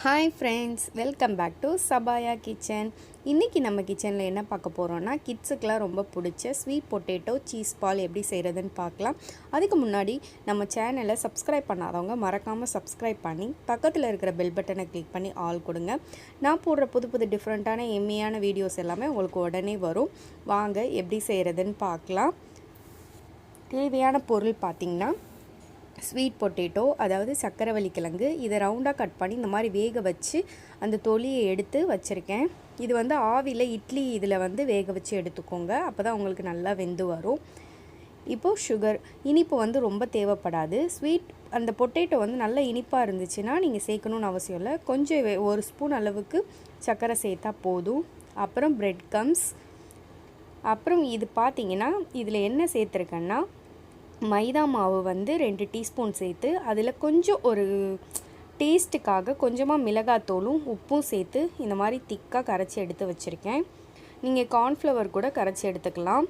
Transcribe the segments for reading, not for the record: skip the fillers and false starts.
Hi friends, welcome back to Sabaya kitchen. இன்றைக்கி நம்ம கிச்சனில் என்ன பார்க்க போகிறோன்னா, கிட்ஸுக்கெலாம் ரொம்ப பிடிச்ச ஸ்வீட் பொட்டேட்டோ சீஸ் பால் எப்படி செய்கிறதுன்னு பார்க்கலாம். அதுக்கு முன்னாடி நம்ம சேனலை சப்ஸ்கிரைப் பண்ணாதவங்க மறக்காமல் சப்ஸ்கிரைப் பண்ணி பக்கத்தில் இருக்கிற பெல் பட்டனை கிளிக் பண்ணி ஆல் கொடுங்க. நான் போடுற புது புது டிஃப்ரெண்ட்டான எம்மியான வீடியோஸ் எல்லாமே உங்களுக்கு உடனே வரும். வாங்க எப்படி செய்கிறதுன்னு பார்க்கலாம். தேவையான பொருள் பார்த்திங்கன்னா, ஸ்வீட் பொட்டேட்டோ, அதாவது சக்கரவள்ளி கிழங்கு. இதை ரவுண்டாக கட் பண்ணி இந்த மாதிரி வேக வச்சு அந்த தொலியை எடுத்து வச்சுருக்கேன். இது வந்து ஆவியில் இட்லி இதில் வந்து வேக வச்சு எடுத்துக்கோங்க, அப்போ தான் உங்களுக்கு நல்லா வெந்து வரும். இப்போது சுகர், இனிப்பு வந்து ரொம்ப தேவைப்படாது. ஸ்வீட் அந்த பொட்டேட்டோ வந்து நல்லா இனிப்பாக இருந்துச்சுன்னா நீங்கள் சேர்க்கணுன்னு அவசியம் இல்லை. கொஞ்சம் ஒரு ஸ்பூன் அளவுக்கு சர்க்கரை சேர்த்தா போதும். அப்புறம் பிரெட் கம்ஸ். அப்புறம் இது பார்த்திங்கன்னா, இதில் என்ன சேர்த்துருக்கேன்னா, மைதா மாவு வந்து 2 டீஸ்பூன் சேர்த்து அதில் கொஞ்சம் ஒரு டேஸ்ட்டுக்காக கொஞ்சமாக மிளகாத்தூளும் உப்பும் சேர்த்து இந்த மாதிரி திக்காக கரைச்சி எடுத்து வச்சுருக்கேன். நீங்கள் கார்ன்ஃப்ளவர் கூட கரைச்சி எடுத்துக்கலாம்.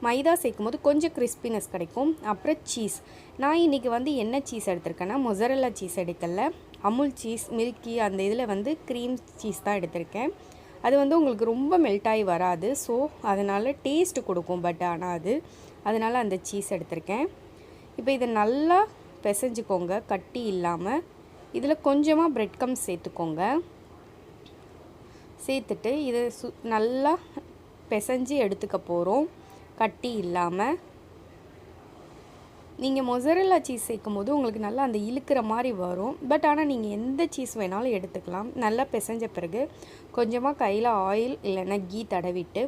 மைதா சேர்க்கும் போது கொஞ்சம் கிறிஸ்பினஸ் கிடைக்கும். அப்புறம் சீஸ், நான் இன்றைக்கி வந்து என்ன சீஸ் எடுத்திருக்கேன்னா, மொசரல்லா சீஸ் எடுக்கல, அமுல் சீஸ், மில்கி அந்த இதில் வந்து க்ரீம் சீஸ் தான் எடுத்திருக்கேன். அது வந்து உங்களுக்கு ரொம்ப மெல்ட்டாகி வராது, ஸோ அதனால் டேஸ்ட்டு கொடுக்கும். பட் ஆனால் அதனால் அந்த சீஸ் எடுத்திருக்கேன். இப்போ இதை நல்லா பிசைஞ்சுக்கோங்க, கட்டி இல்லாமல். இதில் கொஞ்சமாக பிரெட் கம்ஸ் சேர்த்துக்கோங்க. சேர்த்துட்டு இதை நல்லா பிசைஞ்சு எடுத்துக்க போகிறோம், கட்டி இல்லாமல். நீங்கள் மொசரல்லா சீஸ் சேர்க்கும் போது உங்களுக்கு நல்லா அந்த இழுக்கிற மாதிரி வரும். பட் ஆனால் நீங்கள் எந்த சீஸ் வேணாலும் எடுத்துக்கலாம். நல்லா பிசைஞ்ச பிறகு கொஞ்சமாக கையில் ஆயில் இல்லைன்னா கீ தடவிட்டு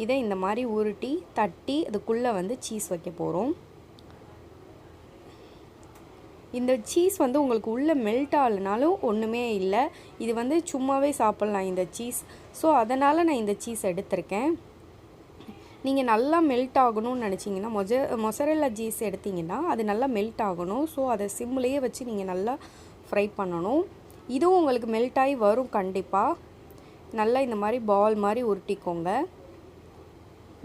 இதை இந்த மாதிரி உருட்டி தட்டி அதுக்குள்ளே வந்து சீஸ் வைக்க போகிறோம். இந்த சீஸ் வந்து உங்களுக்கு உள்ளே மெல்ட் ஆகலைனாலும் ஒன்றுமே இல்லை, இது வந்து சும்மாவே சாப்பிட்லாம் இந்த சீஸ். ஸோ அதனால் நான் இந்த சீஸ் எடுத்திருக்கேன். நீங்கள் நல்லா மெல்ட் ஆகணும்னு நினச்சிங்கன்னா, மொசரல்லா சீஸ் எடுத்திங்கன்னா அது நல்லா மெல்ட் ஆகணும். ஸோ அதை சிம்லேயே வச்சு நீங்கள் நல்லா ஃப்ரை பண்ணணும். இதுவும் உங்களுக்கு மெல்ட் ஆகி வரும் கண்டிப்பாக. நல்லா இந்த மாதிரி பால் மாதிரி உருட்டிக்கோங்க.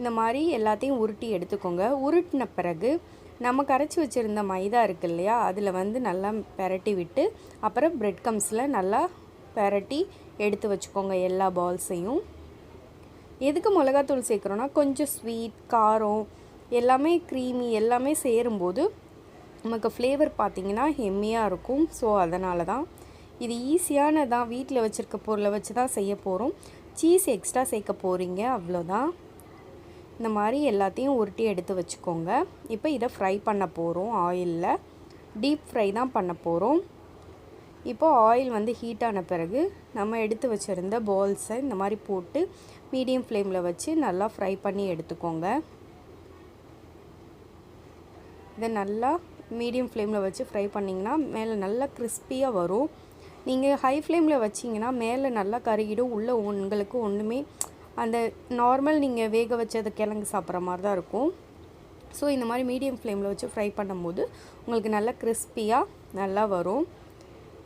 இந்த மாதிரி எல்லாத்தையும் உருட்டி எடுத்துக்கோங்க. உருட்டின பிறகு நம்ம கரைச்சி வச்சுருந்த மைதா இருக்குது இல்லையா, அதில் வந்து நல்லா பெரட்டி விட்டு அப்புறம் பிரெட் கம்ஸில் நல்லா பெரட்டி எடுத்து வச்சுக்கோங்க எல்லா பால்ஸையும். எதுக்கு மிளகாத்தூள் சேர்க்குறோன்னா, கொஞ்சம் ஸ்வீட், காரம் எல்லாமே க்ரீமி எல்லாமே சேரும்போது நமக்கு ஃப்ளேவர் பார்த்திங்கன்னா எம்மியாக இருக்கும். ஸோ அதனால தான் இது ஈஸியானதான், வீட்டில் வச்சுருக்க பொருளை வச்சு தான் செய்ய போகிறோம். சீஸ் எக்ஸ்ட்ரா சேர்க்க போகிறீங்க, அவ்வளோதான். இந்த மாதிரி எல்லாத்தையும் உருட்டி எடுத்து வச்சுக்கோங்க. இப்போ இதை ஃப்ரை பண்ண போகிறோம் ஆயிலில். டீப் ஃப்ரை தான் பண்ண போகிறோம். இப்போது ஆயில் வந்து ஹீட் ஆன பிறகு நம்ம எடுத்து வச்சுருந்த பால்ஸை இந்த மாதிரி போட்டு மீடியம் ஃப்ளேமில் வச்சு நல்லா ஃப்ரை பண்ணி எடுத்துக்கோங்க. இதை நல்லா மீடியம் ஃப்ளேமில் வச்சு ஃப்ரை பண்ணிங்கன்னா மேலே நல்லா கிறிஸ்பியாக வரும். நீங்கள் ஹை ஃப்ளேமில் வச்சிங்கன்னா மேலே நல்லா கருகிடும், உள்ளே உங்களுக்கு ஒன்றுமே அந்த நார்மல் நீங்கள் வேக வச்சது கிழங்கு சாப்பிட்ற மாதிரி தான் இருக்கும். ஸோ இந்த மாதிரி மீடியம் ஃப்ளேமில் வச்சு ஃப்ரை பண்ணும்போது உங்களுக்கு நல்லா கிறிஸ்பியாக நல்லா வரும்.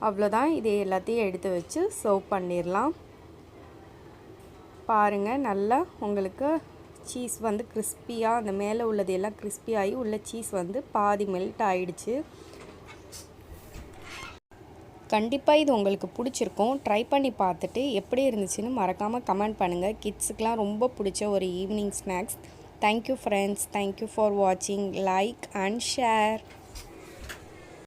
அவ்வளோதான். இதை எல்லாத்தையும் எடுத்து வச்சு சர்வ் பண்ணிடலாம். பாருங்கள், நல்லா உங்களுக்கு சீஸ் வந்து கிறிஸ்பியாக, அந்த மேலே உள்ளது எல்லாம் கிறிஸ்பியாகி உள்ள சீஸ் வந்து பாதி மெல்ட் ஆகிடுச்சு. கண்டிப்பாக இது உங்களுக்கு பிடிச்சிருக்கும். ட்ரை பண்ணி பார்த்துட்டு எப்படி இருந்துச்சுன்னு மறக்காமல் கமெண்ட் பண்ணுங்கள். கிட்ஸுக்கெலாம் ரொம்ப பிடிச்ச ஒரு evening snacks. Thank you friends, thank you for வாட்சிங். Like and share.